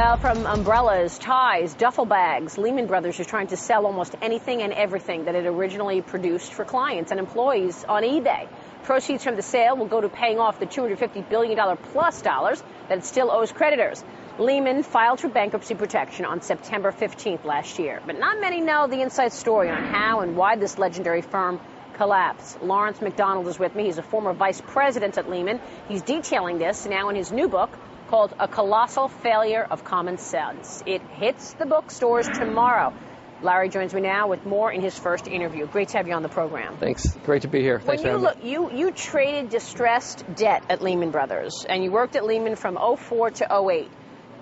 Well, from umbrellas, ties, duffel bags, Lehman Brothers is trying to sell almost anything and everything that it originally produced for clients and employees on eBay. Proceeds from the sale will go to paying off the $250 billion plus dollars that it still owes creditors. Lehman filed for bankruptcy protection on September 15th last year. But not many know the inside story on how and why this legendary firm collapsed. Lawrence McDonald is with me. He's a former vice president at Lehman. He's detailing this now in his new book called A Colossal Failure of Common Sense. It hits the bookstores tomorrow. Larry joins me now with more in his first interview. Great to have you on the program. Thanks. Great to be here. Thanks for having me. You traded distressed debt at Lehman Brothers, and you worked at Lehman from 04 to 08.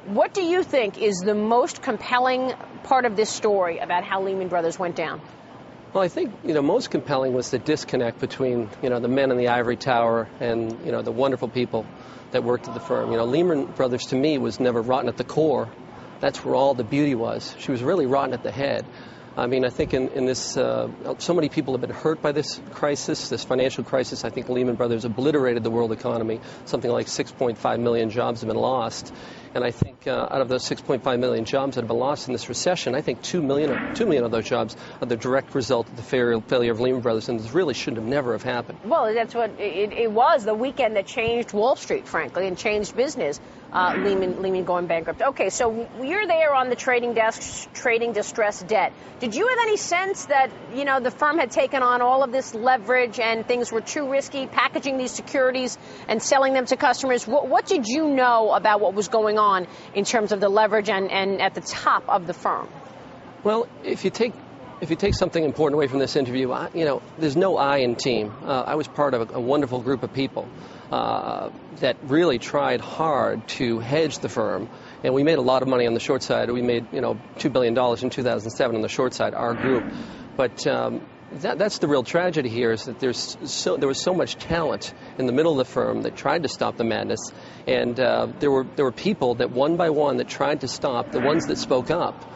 What do you think is the most compelling part of this story about how Lehman Brothers went down? Well, I think, most compelling was the disconnect between, the men in the ivory tower and, the wonderful people that worked at the firm. Lehman Brothers, to me, was never rotten at the core. That's where all the beauty was. She was really rotten at the head. I mean, I think in this, so many people have been hurt by this crisis, this financial crisis. I think Lehman Brothers obliterated the world economy. Something like 6.5 million jobs have been lost. And I think out of those 6.5 million jobs that have been lost in this recession, I think 2 million of those jobs are the direct result of the failure of Lehman Brothers, and this really should have never have happened. Well, that's what it was, the weekend that changed Wall Street, frankly, and changed business, Lehman going bankrupt. Okay, so you're there on the trading desks, trading distressed debt. Did you have any sense that, the firm had taken on all of this leverage and things were too risky, packaging these securities and selling them to customers? What did you know about what was going on in terms of the leverage and at the top of the firm? Well, if you take something important away from this interview, there's no I in team. I was part of a wonderful group of people that really tried hard to hedge the firm, and we made a lot of money on the short side. We made, $2 billion in 2007 on the short side, our group. But that's the real tragedy here, is that there was so much talent in the middle of the firm that tried to stop the madness, and there were people that one by one that tried to stop. The ones that spoke up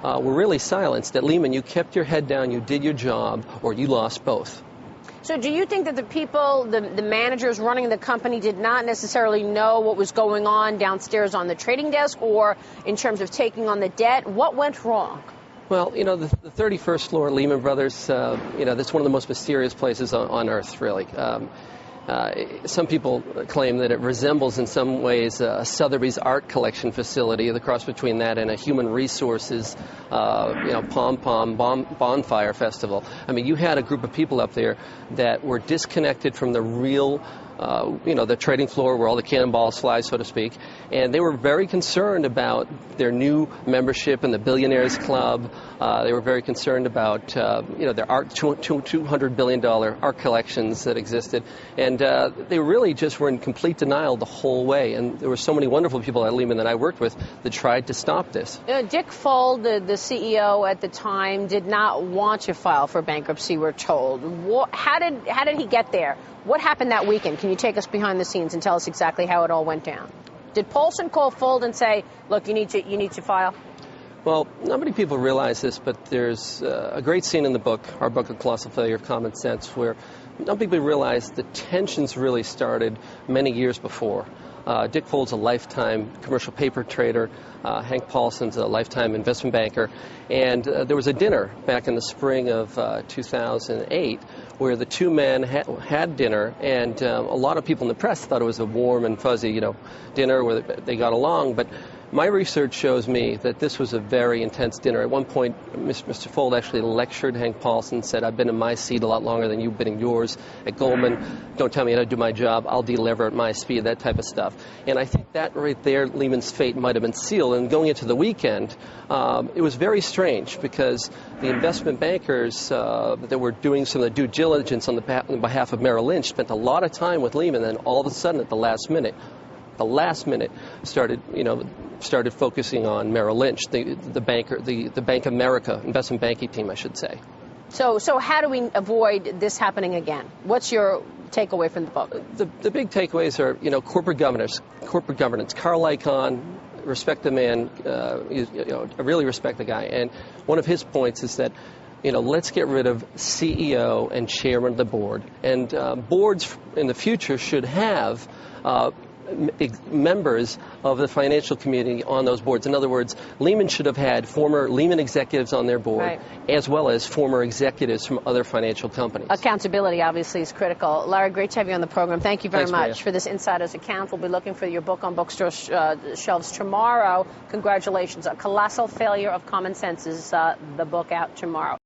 were really silenced. At Lehman, you kept your head down, you did your job, or you lost both. So do you think that the people, the managers running the company, did not necessarily know what was going on downstairs on the trading desk, or in terms of taking on the debt? What went wrong? Well, the 31st floor at Lehman Brothers, that's one of the most mysterious places on earth, really. Some people claim that it resembles in some ways Sotheby's art collection facility, the cross between that and a human resources, pom-pom bonfire festival. I mean, you had a group of people up there that were disconnected from the real the trading floor where all the cannonballs fly, so to speak. And they were very concerned about their new membership in the Billionaires Club. They were very concerned about, their art, $200 billion art collections that existed. And they really just were in complete denial the whole way. And there were so many wonderful people at Lehman that I worked with that tried to stop this. Dick Fuld, the CEO at the time, did not want to file for bankruptcy, we're told. How did he get there? What happened that weekend? Can you take us behind the scenes and tell us exactly how it all went down? Did Paulson call Fuld and say, look, you need to file? Well, not many people realize this, but there's a great scene in the book, our book, A Colossal Failure of Common Sense, where not people realize the tensions really started many years before. Dick Fuld's a lifetime commercial paper trader. Hank Paulson's a lifetime investment banker. And there was a dinner back in the spring of 2008 where the two men had dinner, and a lot of people in the press thought it was a warm and fuzzy, dinner where they got along. But my research shows me that this was a very intense dinner. At one point, Mr. Fuld actually lectured Hank Paulson, said, I've been in my seat a lot longer than you've been in yours at Goldman. Don't tell me how to do my job. I'll deliver at my speed, that type of stuff. And I think that right there, Lehman's fate might have been sealed. And going into the weekend, it was very strange because the investment bankers that were doing some of the due diligence on behalf of Merrill Lynch spent a lot of time with Lehman, and then all of a sudden at the last minute, started focusing on Merrill Lynch, the Bank of America investment banking team, I should say. So how do we avoid this happening again? What's your takeaway from the book? The big takeaways are, corporate governance. Carl Icahn, respect the man. I really respect the guy. And one of his points is that, let's get rid of CEO and chairman of the board. And boards in the future should have members of the financial community on those boards. In other words, Lehman should have had former Lehman executives on their board, right, as well as former executives from other financial companies. Accountability, obviously, is critical. Larry, great to have you on the program. Thank you very Thanks, much Maria. for this insider's account. We'll be looking for your book on bookstore shelves tomorrow. Congratulations. A Colossal Failure of Common Sense is the book out tomorrow.